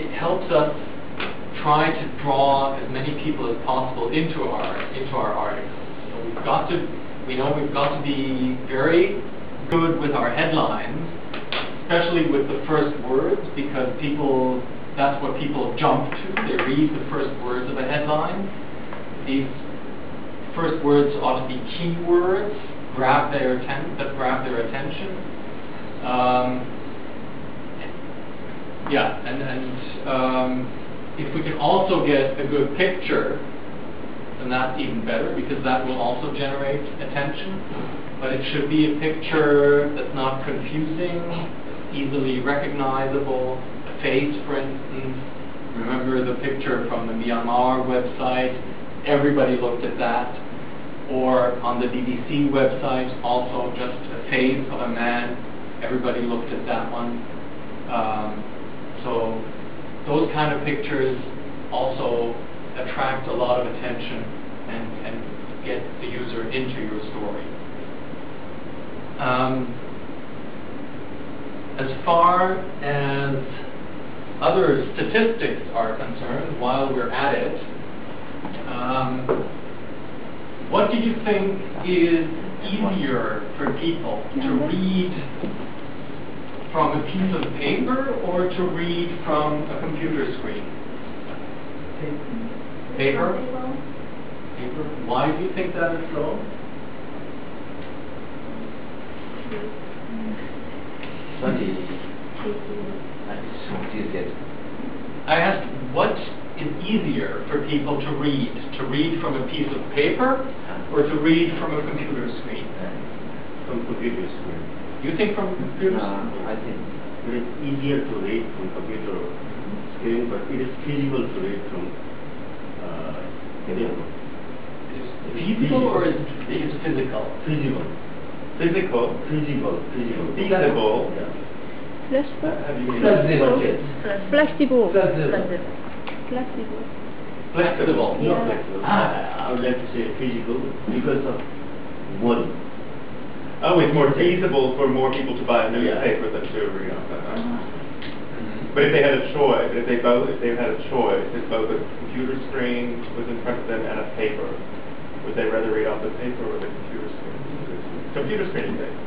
it helps us try to draw as many people as possible into our articles. So we've got to be very good with our headlines, especially with the first words, because that's what people jump to. They read the first words of a headline. These first words ought to be keywords that grab their attention. If we can also get a good picture, then that's even better, because that will also generate attention. But it should be a picture that's not confusing, easily recognizable. A face, for instance. Remember the picture from the Myanmar website? Everybody looked at that. Or on the BBC website, also just a face of a man. Everybody looked at that one. So those kind of pictures also attract a lot of attention and get the user into your story. As far as other statistics are concerned, while we're at it, what do you think is easier for people to read from a piece of paper or to read from a computer screen? Paper? Paper. Why do you think that is so? I asked, what is easier for people to read from a piece of paper or to read from a computer screen? From computer screen. You think from computer screen? I think it is easier to read from computer screen, but it is feasible to read from video. Feasible or is it physical? Feasible. Physical. Feasible. Feasible. Flexible. Flexible. Not flexible. I would like to say physical because of money. Oh, it's more feasible for more people to buy a newspaper than to read on that. But if they had a choice, if they had a choice, if both a computer screen was in front of them and a paper, would they rather read off the paper or the computer screen? Computer screen, you think?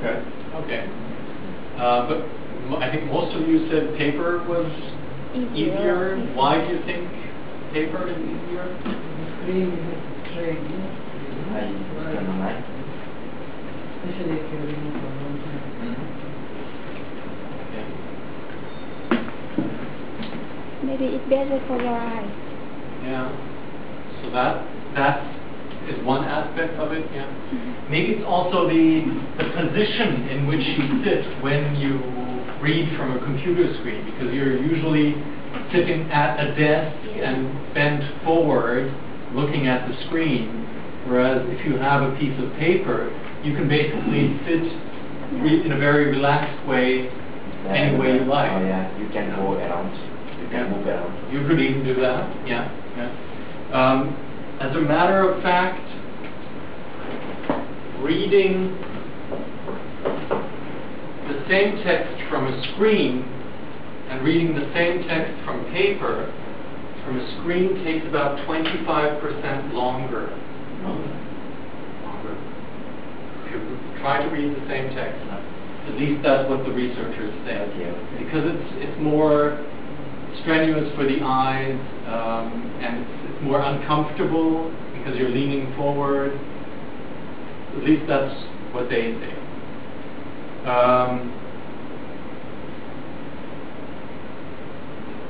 Okay. Okay. But I think most of you said paper was easier. Why do you think paper is easier? Screen is trading. I don't like. Especially if you're reading for a long time. Maybe it's better for your eyes. Yeah. So that is one aspect of it. Yeah. Maybe it's also the position in which you sit when you read from a computer screen, because you're usually sitting at a desk and bent forward, looking at the screen. Whereas if you have a piece of paper, you can basically sit in a very relaxed way, any way you like. Oh yeah, you can go around. You can move around. You could even do that. Yeah. As a matter of fact, reading the same text from a screen and reading the same text from paper from a screen takes about 25% longer. If you try to read the same text, at least that's what the researchers say, because it's more strenuous for the eyes, and it's more uncomfortable because you're leaning forward. At least that's what they say.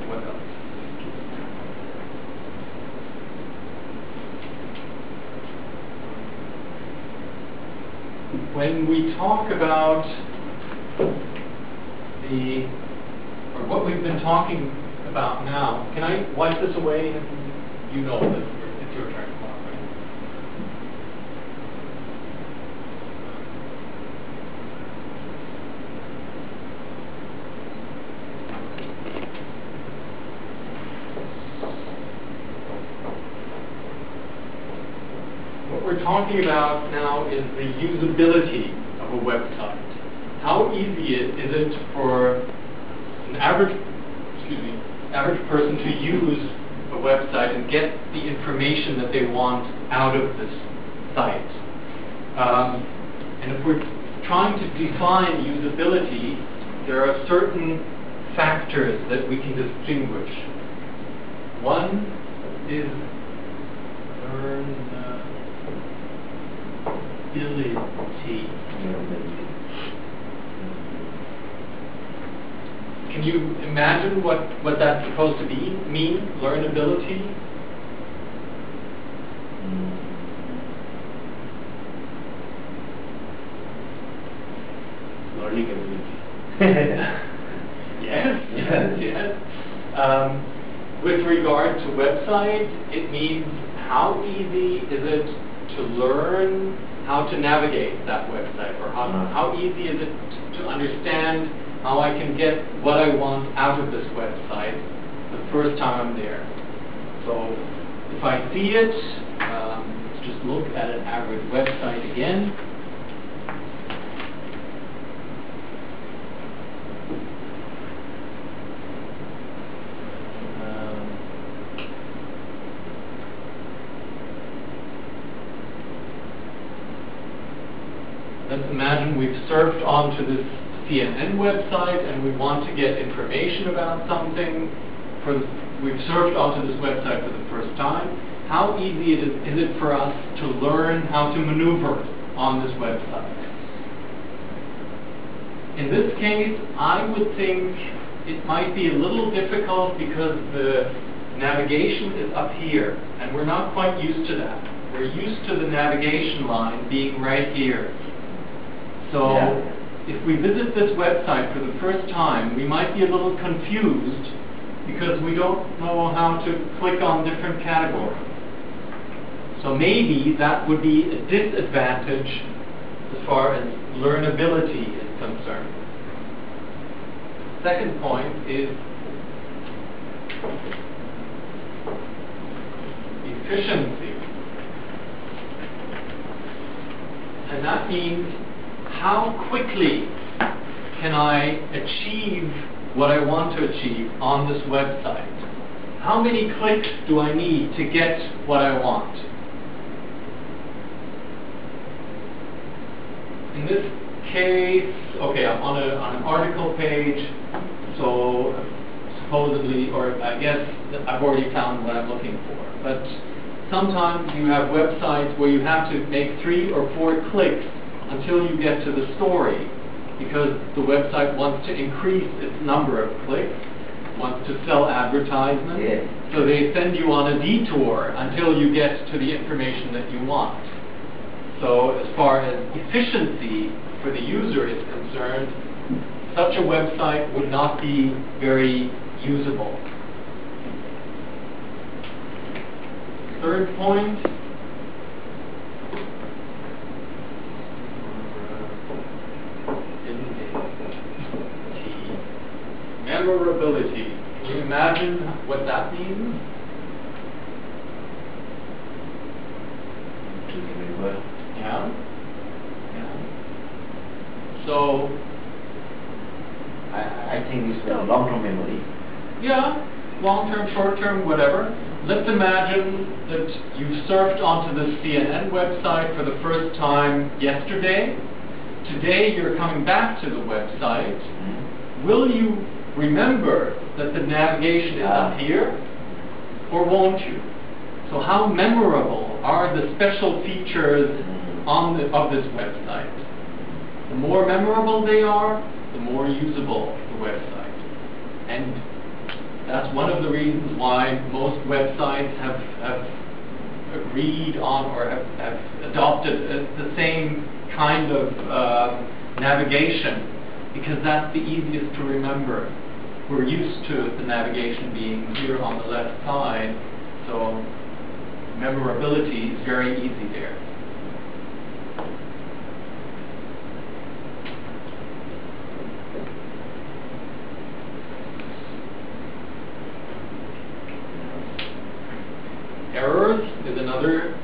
What else? When we talk about what we've been talking about now, can I wipe this away? And you know that it's your turn. What we're talking about now is the usability of a website. How easy is it for an average person to use a website and get the information that they want out of this site. And if we're trying to define usability, there are certain factors that we can distinguish. One is learnability. Can you imagine what that's supposed to mean? Learnability? Learning ability. Yes. With regard to website, it means how easy is it to learn how to navigate that website, or how easy is it to understand how I can get what I want out of this website the first time I'm there. So if I see it, let's just look at an average website again. Let's imagine we've surfed onto this CNN website and we want to get information about something. We've surfed onto this website for the first time. How easy is it for us to learn how to maneuver on this website? In this case, I would think it might be a little difficult because the navigation is up here, and we're not quite used to that. We're used to the navigation line being right here. So if we visit this website for the first time, we might be a little confused because we don't know how to click on different categories. So maybe that would be a disadvantage as far as learnability is concerned. Second point is efficiency. And that means how quickly can I achieve what I want to achieve on this website? How many clicks do I need to get what I want? In this case, okay, I'm on an article page, so supposedly, or I guess I've already found what I'm looking for. But sometimes you have websites where you have to make 3 or 4 clicks until you get to the story, because the website wants to increase its number of clicks, wants to sell advertisements, so they send you on a detour until you get to the information that you want. So as far as efficiency for the user is concerned, such a website would not be very usable. Third point, memorability. Can you imagine what that means? Yeah. So I think it's a long-term memory. Yeah, long-term, short-term, whatever. Let's imagine that you surfed onto the CNN website for the first time yesterday. Today you're coming back to the website. Will you remember that the navigation is up here, or won't you? So how memorable are the special features of this website? The more memorable they are, the more usable the website. And that's one of the reasons why most websites have agreed on or have adopted the same kind of navigation, because that's the easiest to remember. We're used to the navigation being here on the left side, so memorability is very easy there. Errors is another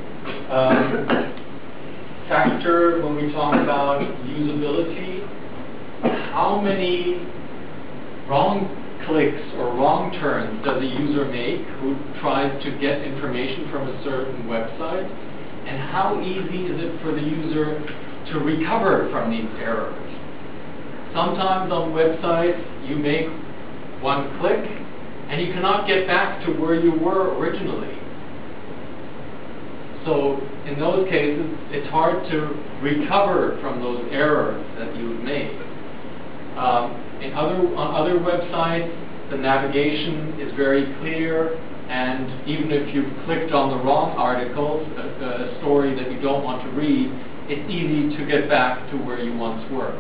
factor when we talk about usability. How many wrong clicks or wrong turns does a user make who tries to get information from a certain website? And how easy is it for the user to recover from these errors? Sometimes on websites you make one click and you cannot get back to where you were originally. So in those cases, it's hard to recover from those errors that you've made. On other websites, the navigation is very clear, and even if you've clicked on the wrong article, a story that you don't want to read, it's easy to get back to where you once were.